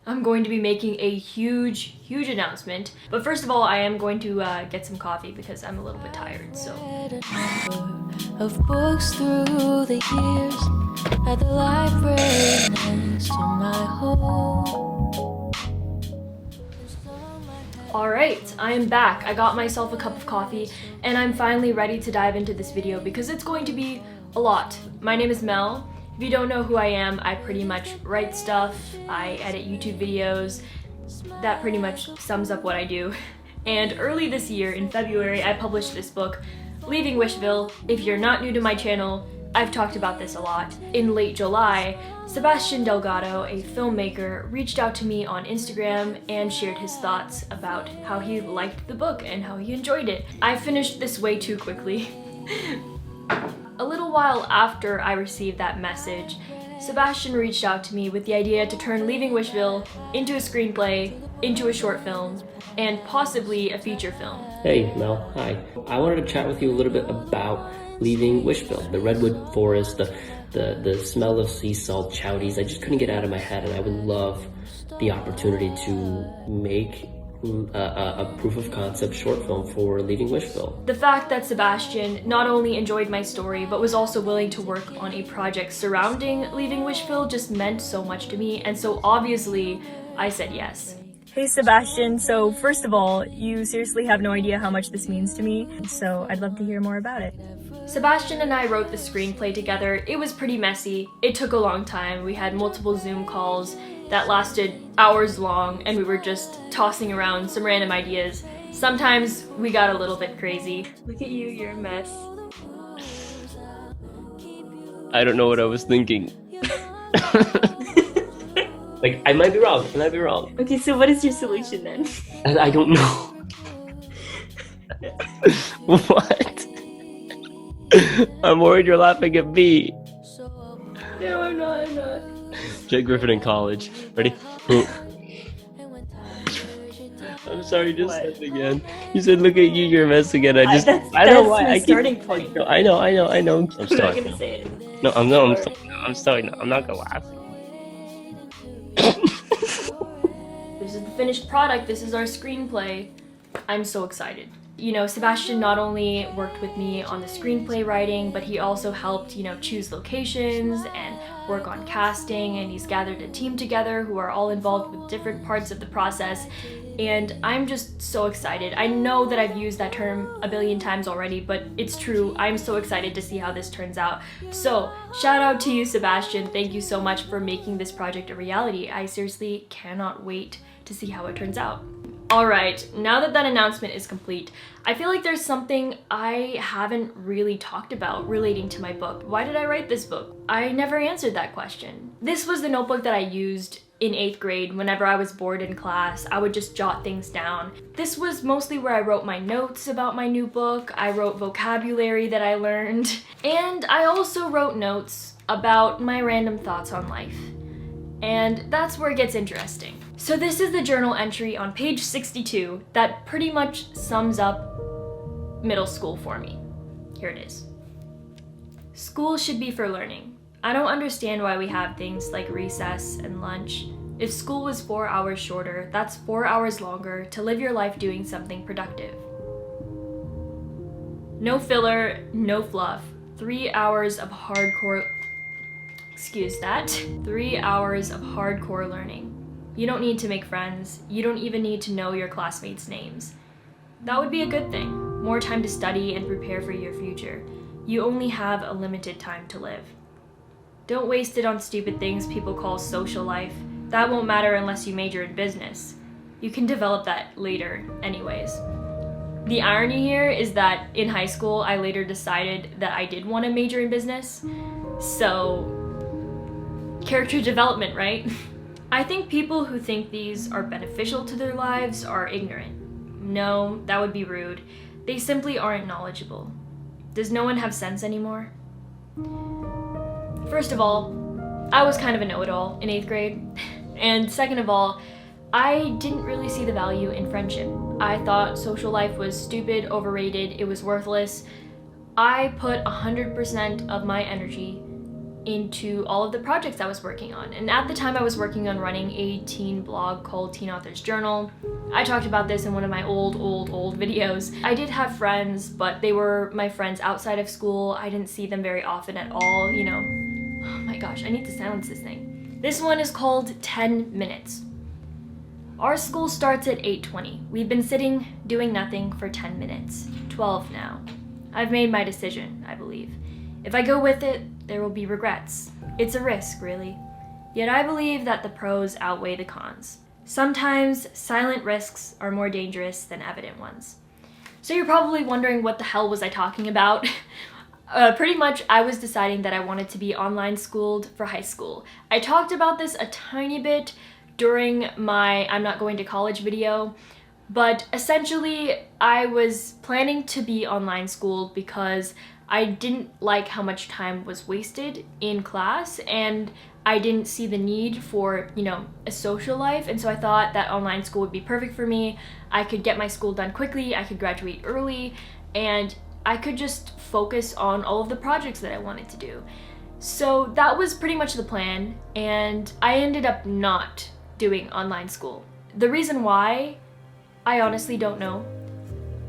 I'm going to be making a huge announcement. But first of all, I am going to get some coffee because I'm a little bit tired, so. Of books through the years at the library next to my home. Alright, I am back. I got myself a cup of coffee and I'm finally ready to dive into this video because it's going to be a lot. My name is Mel. If you don't know who I am, I pretty much write stuff, I edit YouTube videos, that pretty much sums up what I do. And early this year, in February, I published this book, Leaving Wishville. If you're not new to my channel, I've talked about this a lot. In late July, Sebastian Delgado, a filmmaker, reached out to me on Instagram and shared his thoughts about how he liked the book and how he enjoyed it. I finished this way too quickly. A little while after I received that message, Sebastian reached out to me with the idea to turn Leaving Wishville into a screenplay, into a short film, and possibly a feature film. Hey Mel, hi. I wanted to chat with you a little bit about Leaving Wishville. The redwood forest, the smell of sea salt, chowdies, I just couldn't get out of my head, and I would love the opportunity to make a proof of concept short film for Leaving Wishville. The fact that Sebastian not only enjoyed my story but was also willing to work on a project surrounding Leaving Wishville just meant so much to me, and so obviously I said yes. Hey Sebastian, so first of all, you seriously have no idea how much this means to me, so I'd love to hear more about it. Sebastian and I wrote the screenplay together. It was pretty messy. It took a long time. We had multiple Zoom calls that lasted hours long, and we were just tossing around some random ideas. Sometimes we got a little bit crazy. Look at you, you're a mess. I don't know what I was thinking. Like, I might be wrong. Okay, so what is your solution then? I don't know. What? I'm worried you're laughing at me. No, I'm not. Jake Griffin in college. Ready? I'm sorry, just said it again. You said, "Look at you, you're a mess again." I know why. My starting point. I know. I'm I'm not sorry. gonna say it. No, I'm sorry. No, I'm not gonna laugh. This is the finished product. This is our screenplay. I'm so excited. You know, Sebastian not only worked with me on the screenplay writing, but he also helped, choose locations and work on casting, and he's gathered a team together who are all involved with different parts of the process, and I'm just so excited. I know that I've used that term a billion times already, but it's true. I'm so excited to see how this turns out. So, shout out to you, Sebastian. Thank you so much for making this project a reality. I seriously cannot wait to see how it turns out. Alright, now that that announcement is complete, I feel like there's something I haven't really talked about relating to my book. Why did I write this book? I never answered that question. This was the notebook that I used in 8th grade. Whenever I was bored in class, I would just jot things down. This was mostly where I wrote my notes about my new book. I wrote vocabulary that I learned, and I also wrote notes about my random thoughts on life. And that's where it gets interesting. So this is the journal entry on page 62 that pretty much sums up middle school for me. Here it is. School should be for learning. I don't understand why we have things like recess and lunch. If school was 4 hours shorter, that's 4 hours longer to live your life doing something productive. No filler, no fluff. 3 hours of hardcore... Excuse that. 3 hours of hardcore learning. You don't need to make friends. You don't even need to know your classmates' names. That would be a good thing. More time to study and prepare for your future. You only have a limited time to live. Don't waste it on stupid things people call social life. That won't matter unless you major in business. You can develop that later anyways. The irony here is that in high school, I later decided that I did want to major in business. So, character development, right? I think people who think these are beneficial to their lives are ignorant. No, that would be rude. They simply aren't knowledgeable. Does no one have sense anymore? First of all, I was kind of a know-it-all in 8th grade. And second of all, I didn't really see the value in friendship. I thought social life was stupid, overrated, it was worthless. I put 100% of my energy into all of the projects I was working on. And at the time I was working on running a teen blog called Teen Authors Journal. I talked about this in one of my old videos. I did have friends, but they were my friends outside of school. I didn't see them very often at all, you know. Oh my gosh, I need to silence this thing. This one is called 10 Minutes. Our school starts at 8:20. We've been sitting doing nothing for 10 minutes. 12 now. I've made my decision, I believe. If I go with it, there will be regrets. It's a risk, really. Yet I believe that the pros outweigh the cons. Sometimes silent risks are more dangerous than evident ones. So you're probably wondering what the hell was I talking about? Pretty much I was deciding that I wanted to be online schooled for high school. I talked about this a tiny bit during my I'm not going to college video, but essentially I was planning to be online schooled because I didn't like how much time was wasted in class, and I didn't see the need for, you know, a social life, and so I thought that online school would be perfect for me. I could get my school done quickly, I could graduate early, and I could just focus on all of the projects that I wanted to do. So that was pretty much the plan, and I ended up not doing online school. The reason why, I honestly don't know.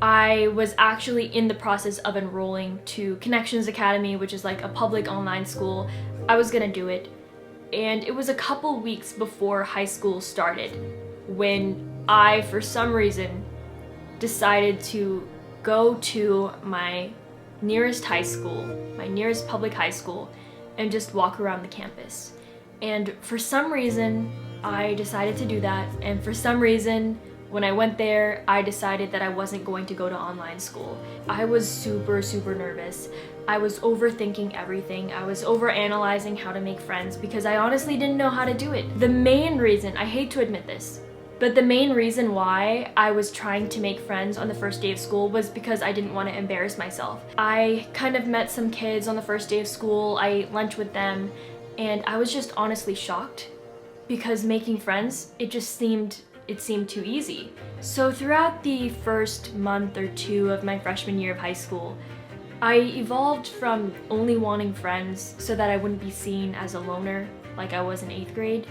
I was actually in the process of enrolling to Connections Academy, which is like a public online school. I was gonna do it, and it was a couple weeks before high school started when I, for some reason, decided to go to my nearest high school, my nearest public high school, and just walk around the campus. And for some reason, I decided to do that, and for some reason, when I went there, I decided that I wasn't going to go to online school. I was super nervous. I was overthinking everything. I was overanalyzing how to make friends because I honestly didn't know how to do it. The main reason, I hate to admit this, but the main reason why I was trying to make friends on the first day of school was because I didn't want to embarrass myself. I kind of met some kids on the first day of school. I ate lunch with them, and I was just honestly shocked because making friends, it seemed too easy. So throughout the first month or two of my freshman year of high school, I evolved from only wanting friends so that I wouldn't be seen as a loner like I was in 8th grade,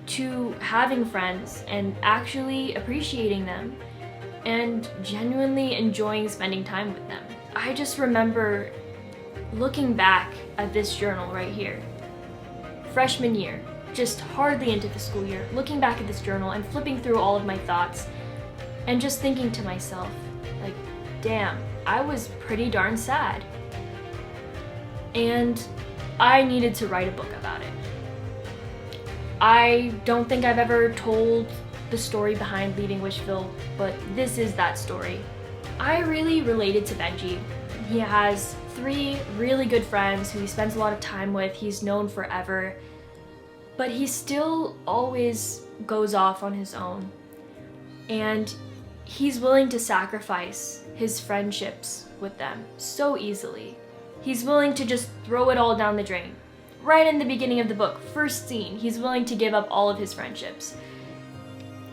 to having friends and actually appreciating them and genuinely enjoying spending time with them. I just remember looking back at this journal right here, freshman year, just hardly into the school year, looking back at this journal and flipping through all of my thoughts and just thinking to myself, like, damn, I was pretty darn sad. And I needed to write a book about it. I don't think I've ever told the story behind leaving Wishville, but this is that story. I really related to Benji. He has 3 really good friends who he spends a lot of time with. He's known forever. But he still always goes off on his own. And he's willing to sacrifice his friendships with them so easily. He's willing to just throw it all down the drain. Right in the beginning of the book, first scene, he's willing to give up all of his friendships.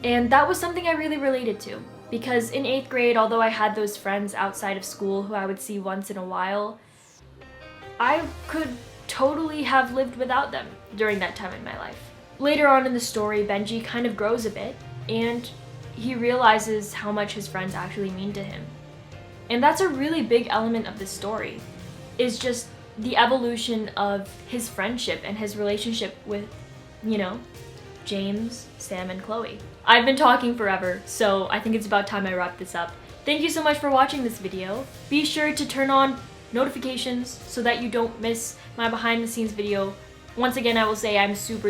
And that was something I really related to. Because in 8th grade, although I had those friends outside of school who I would see once in a while, I could totally have lived without them during that time in my life. Later on in the story, Benji kind of grows a bit, and he realizes how much his friends actually mean to him. And that's a really big element of this story, is just the evolution of his friendship and his relationship with, you know, James, Sam, and Chloe. I've been talking forever, so I think it's about time I wrap this up. Thank you so much for watching this video. Be sure to turn on notifications so that you don't miss my behind the scenes video. Once again, I will say I'm super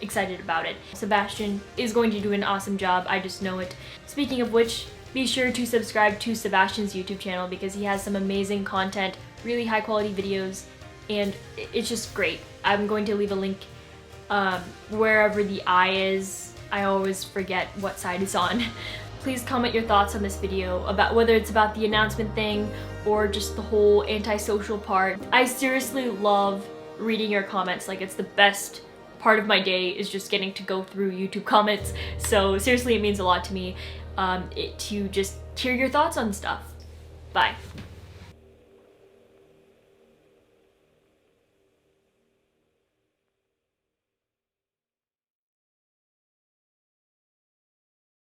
excited about it. Sebastian is going to do an awesome job, I just know it. Speaking of which, be sure to subscribe to Sebastian's YouTube channel because he has some amazing content, really high quality videos, and it's just great. I'm going to leave a link wherever the eye is. I always forget what side it's on. Please comment your thoughts on this video, about whether it's about the announcement thing or just the whole antisocial part. I seriously love reading your comments. Like, it's the best part of my day is just getting to go through YouTube comments. So seriously, it means a lot to me to just hear your thoughts on stuff. Bye.